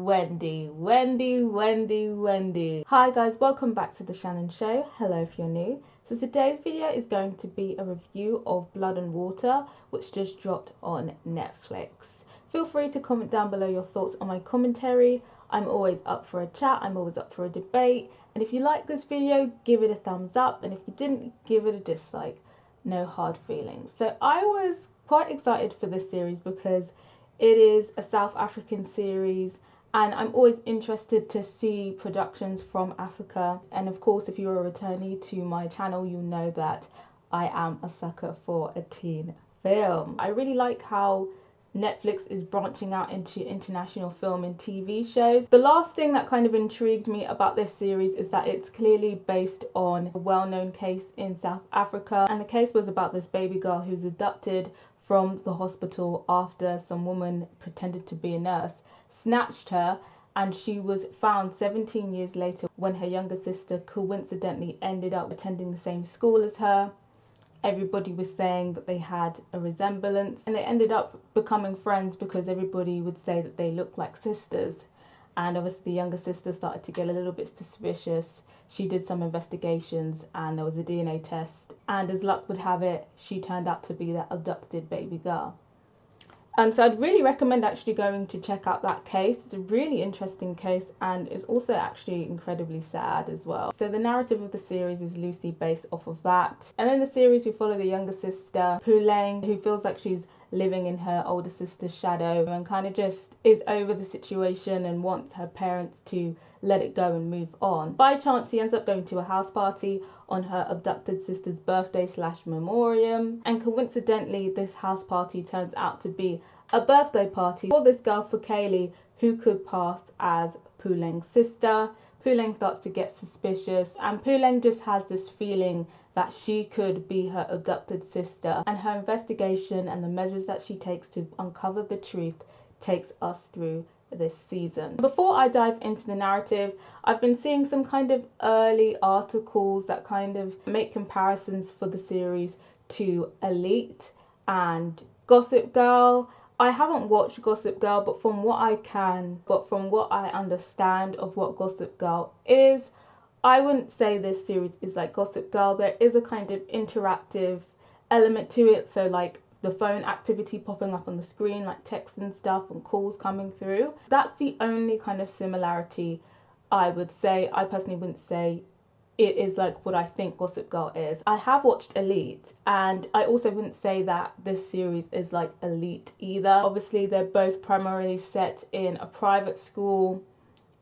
Wendy. Hi guys, welcome back to the Shannon Show. Hello if you're new. So today's video is going to be a review of Blood and Water, which just dropped on Netflix. Feel free to comment down below your thoughts on my commentary. I'm always up for a chat, I'm always up for a debate. And if you like this video, give it a thumbs up. And if you didn't, give it a dislike. No hard feelings. So I was quite excited for this series because it is a South African series and I'm always interested to see productions from Africa. And of course, if you're a returnee to my channel, you know that I am a sucker for a teen film. I really like how Netflix is branching out into international film and TV shows. The last thing that kind of intrigued me about this series is that it's clearly based on a well-known case in South Africa, and the case was about this baby girl who was abducted from the hospital after some woman pretended to be a nurse, snatched her, and she was found 17 years later when her younger sister coincidentally ended up attending the same school as her. Everybody was saying that they had a resemblance, and they ended up becoming friends because everybody would say that they looked like sisters. And obviously the younger sister started to get a little bit suspicious. She did some investigations and there was a DNA test, and as luck would have it, she turned out to be that abducted baby girl. So I'd really recommend actually going to check out that case. It's a really interesting case and it's also actually incredibly sad as well. So the narrative of the series is loosely based off of that. And in the series we follow the younger sister, Puleng, who feels like she's living in her older sister's shadow and kind of just is over the situation and wants her parents to let it go and move on. By chance, she ends up going to a house party on her abducted sister's birthday / memoriam, and coincidentally this house party turns out to be a birthday party for this girl Fikile, who could pass as Puleng's sister. Puleng starts to get suspicious and Puleng just has this feeling that she could be her abducted sister, and her investigation and the measures that she takes to uncover the truth takes us through this season. Before I dive into the narrative, I've been seeing some kind of early articles that kind of make comparisons for the series to Elite and Gossip Girl. I haven't watched Gossip Girl, but from what I understand of what Gossip Girl is, I wouldn't say this series is like Gossip Girl. There is a kind of interactive element to it, so like the phone activity popping up on the screen, like texts and stuff and calls coming through. That's the only kind of similarity I would say. I personally wouldn't say it is like what I think Gossip Girl is. I have watched Elite and I also wouldn't say that this series is like Elite either. Obviously they're both primarily set in a private school.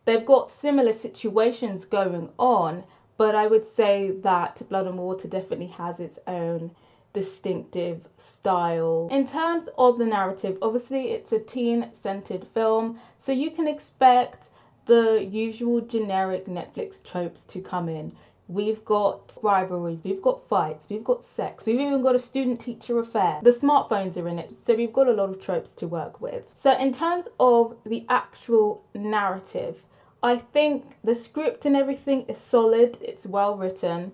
They've got similar situations going on, but I would say that Blood and Water definitely has its own distinctive style. In terms of the narrative, obviously it's a teen-centered film, so you can expect the usual generic Netflix tropes to come in. We've got rivalries, we've got fights, we've got sex, we've even got a student-teacher affair. The smartphones are in it, so we've got a lot of tropes to work with. So in terms of the actual narrative, I think the script and everything is solid, it's well written,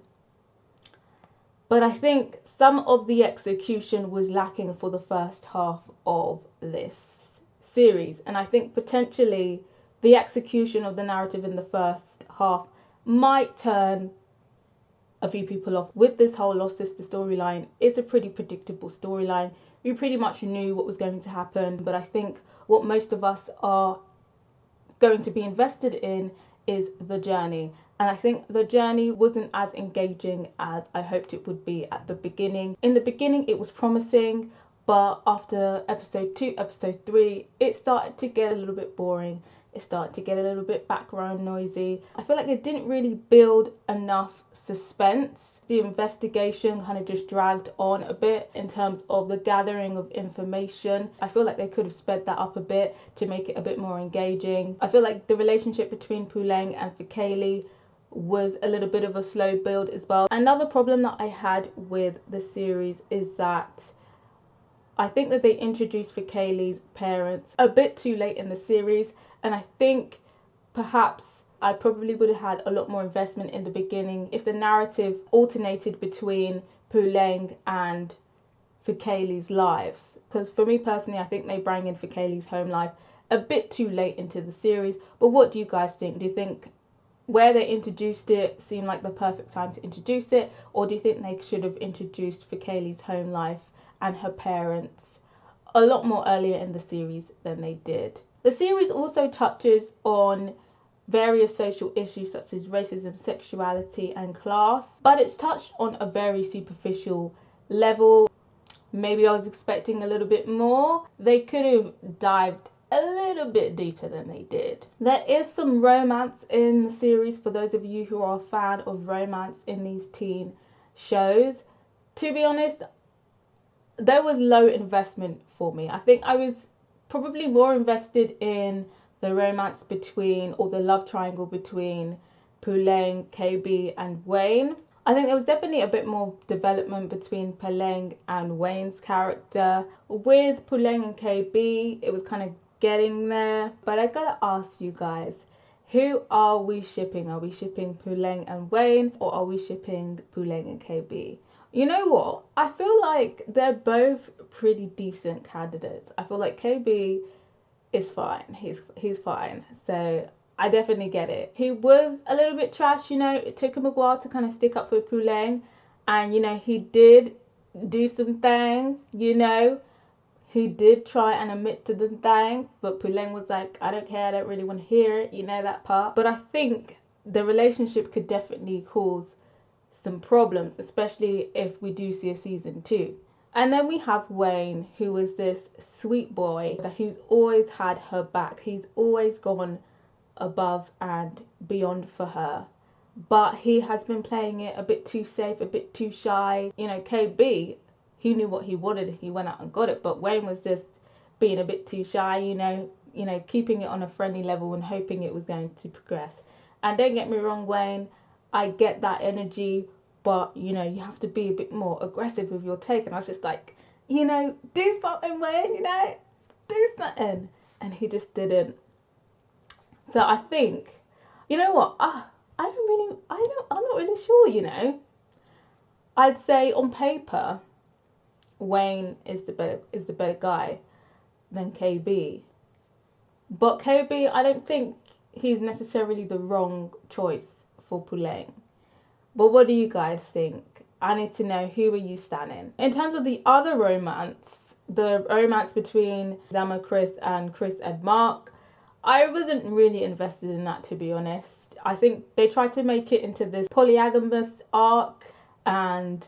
but I think some of the execution was lacking for the first half of this series. And I think potentially the execution of the narrative in the first half might turn a few people off. With this whole Lost Sister storyline, it's a pretty predictable storyline. We pretty much knew what was going to happen, but I think what most of us are going to be invested in is the journey. And I think the journey wasn't as engaging as I hoped it would be at the beginning. In the beginning it was promising, but after episode 2, episode 3, it started to get a little bit boring. It started to get a little bit background noisy. I feel like they didn't really build enough suspense. The investigation kind of just dragged on a bit in terms of the gathering of information. I feel like they could have sped that up a bit to make it a bit more engaging. I feel like the relationship between Puleng and Fikile was a little bit of a slow build as well. Another problem that I had with the series is that I think that they introduced Fikile's parents a bit too late in the series, and I think perhaps I probably would have had a lot more investment in the beginning if the narrative alternated between Puleng and Fikile's lives. Because for me personally, I think they bring in Fikile's home life a bit too late into the series. But what do you guys think? Do you think where they introduced it seemed like the perfect time to introduce it, or do you think they should have introduced for Kaylee's home life and her parents a lot more earlier in the series than they did? The series also touches on various social issues such as racism, sexuality and class, but it's touched on a very superficial level. Maybe I was expecting a little bit more. They could have dived a little bit deeper than they did. There is some romance in the series for those of you who are a fan of romance in these teen shows. To be honest, there was low investment for me. I think I was probably more invested in the romance between, or the love triangle between, Puleng, KB and Wayne. I think there was definitely a bit more development between Puleng and Wayne's character. With Puleng and KB, it was kind of getting there. But I gotta ask you guys, who are we shipping? Are we shipping Puleng and Wayne, or are we shipping Puleng and KB? You know what? I feel like they're both pretty decent candidates. I feel like KB is fine. He's fine. So I definitely get it. He was a little bit trash, you know. It took him a while to kind of stick up for Puleng. And, you know, he did do some things, you know. He did try and admit to the things. But Puleng was like, I don't care. I don't really want to hear it. You know that part. But I think the relationship could definitely cause some problems, especially if we do see a season 2. And then we have Wayne, who is this sweet boy who's always had her back. He's always gone above and beyond for her. But he has been playing it a bit too safe, a bit too shy. You know, KB, he knew what he wanted. He went out and got it. But Wayne was just being a bit too shy, you know, keeping it on a friendly level and hoping it was going to progress. And don't get me wrong, Wayne, I get that energy. But, you know, you have to be a bit more aggressive with your take. And I was just like, you know, do something, Wayne, you know, do something. And he just didn't. So I think, you know what? I'm not really sure, you know. I'd say on paper, Wayne is the better guy than KB. But KB, I don't think he's necessarily the wrong choice for Puleng. But what do you guys think? I need to know, who are you standing? In terms of the other romance, the romance between Zama Chris and Mark, I wasn't really invested in that, to be honest. I think they tried to make it into this polygamous arc, and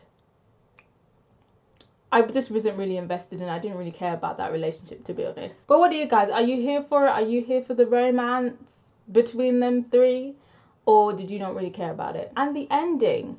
I just wasn't really invested in it. I didn't really care about that relationship, to be honest. But what do you guys? Are you here for it? Are you here for the romance between them three? Or did you not really care about it? And the ending,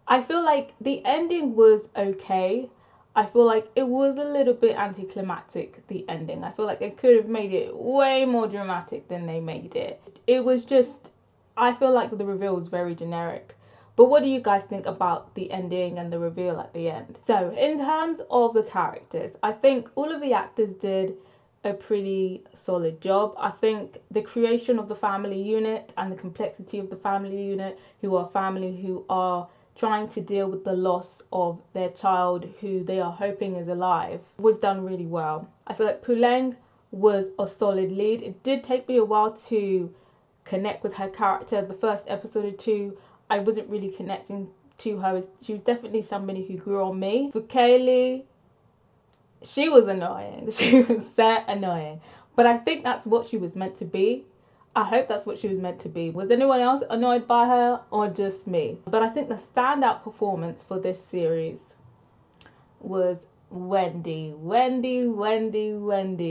I feel like the ending was okay. I feel like it was a little bit anticlimactic, the ending. I feel like they could have made it way more dramatic than they made it. It was just, I feel like the reveal was very generic. But what do you guys think about the ending and the reveal at the end? So, in terms of the characters, I think all of the actors did a pretty solid job. I think the creation of the family unit and the complexity of the family unit, who are family who are trying to deal with the loss of their child who they are hoping is alive, was done really well. I feel like Puleng was a solid lead. It did take me a while to connect with her character. The first episode or two, I wasn't really connecting to her. She was definitely somebody who grew on me. For Kaylee, she was annoying. She was so annoying. But I think that's what she was meant to be. I hope that's what she was meant to be. Was anyone else annoyed by her, or just me? But I think the standout performance for this series was Wendy. Wendy was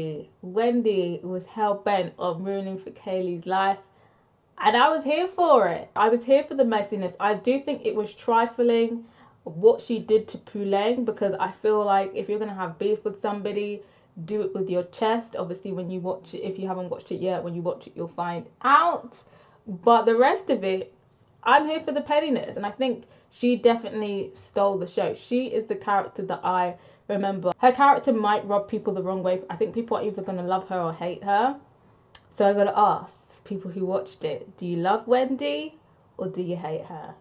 hell-bent on ruining for Kaylee's life. And I was here for it. I was here for the messiness. I do think it was trifling what she did to Puleng, because I feel like if you're going to have beef with somebody, do it with your chest. Obviously, when you watch it, if you haven't watched it yet, when you watch it, you'll find out. But the rest of it, I'm here for the pettiness. And I think she definitely stole the show. She is the character that I remember. Her character might rub people the wrong way. I think people are either going to love her or hate her. So I got to ask people who watched it, do you love Wendy or do you hate her?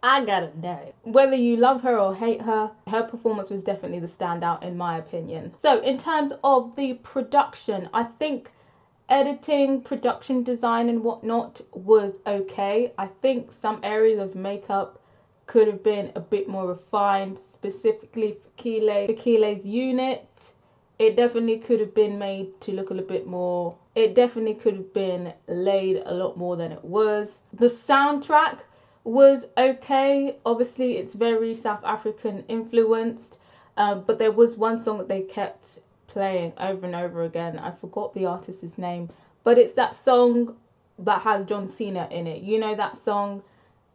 I gotta know. Whether you love her or hate her, her performance was definitely the standout in my opinion. So in terms of the production, I think editing, production design and whatnot was okay. I think some areas of makeup could have been a bit more refined, specifically for Keelay's unit. It definitely could have been made to look a little bit more. It definitely could have been laid a lot more than it was. The soundtrack was okay. Obviously, it's very South African influenced, but there was one song that they kept playing over and over again. I forgot the artist's name, but it's that song that has John Cena in it. You know that song?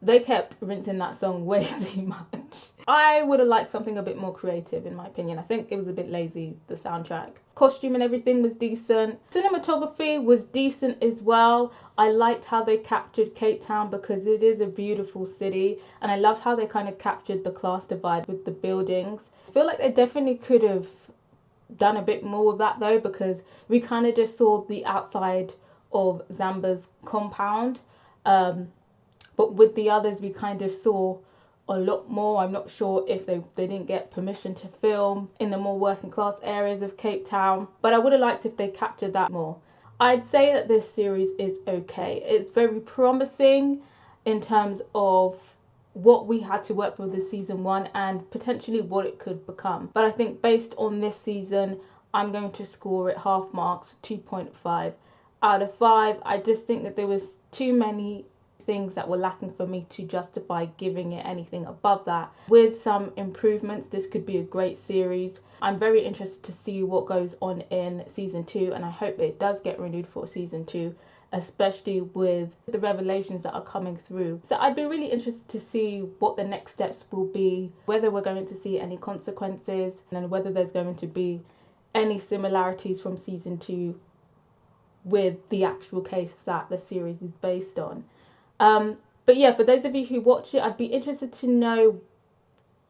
They kept rinsing that song way too much. I would have liked something a bit more creative, in my opinion. I think it was a bit lazy, the soundtrack. Costume and everything was decent. Cinematography was decent as well. I liked how they captured Cape Town because it is a beautiful city. And I love how they kind of captured the class divide with the buildings. I feel like they definitely could have done a bit more of that though, because we kind of just saw the outside of Zamba's compound. But with the others, we kind of saw a lot more. I'm not sure if they didn't get permission to film in the more working class areas of Cape Town, but I would have liked if they captured that more. I'd say that this series is okay. It's very promising in terms of what we had to work with this season 1 and potentially what it could become. But I think based on this season, I'm going to score it half marks, 2.5 out of 5. I just think that there was too many things that were lacking for me to justify giving it anything above that. With some improvements, this could be a great series. I'm very interested to see what goes on in season 2, and I hope it does get renewed for season 2, especially with the revelations that are coming through. So I'd be really interested to see what the next steps will be, whether we're going to see any consequences, and whether there's going to be any similarities from season 2 with the actual case that the series is based on. But yeah, for those of you who watch it, I'd be interested to know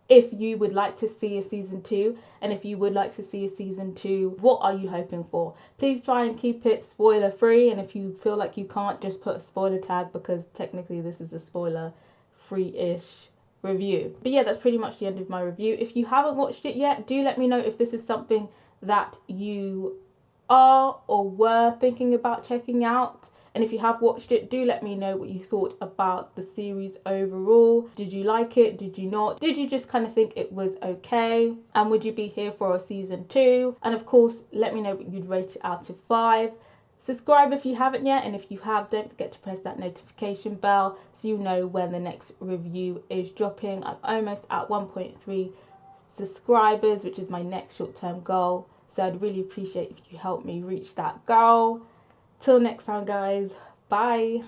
if you would like to see a season 2, and if you would like to see a season 2, what are you hoping for? Please try and keep it spoiler free, and if you feel like you can't, just put a spoiler tag, because technically this is a spoiler free-ish review. But yeah, that's pretty much the end of my review. If you haven't watched it yet, do let me know if this is something that you are or were thinking about checking out. And if you have watched it, do let me know what you thought about the series overall. Did you like it? Did you not? Did you just kind of think it was okay? And would you be here for a season 2? And of course, let me know what you'd rate it out of 5. Subscribe if you haven't yet, and if you have, don't forget to press that notification bell so you know when the next review is dropping. I'm almost at 1.3 subscribers, which is my next short-term goal. So I'd really appreciate if you help me reach that goal. Till next time, guys. Bye.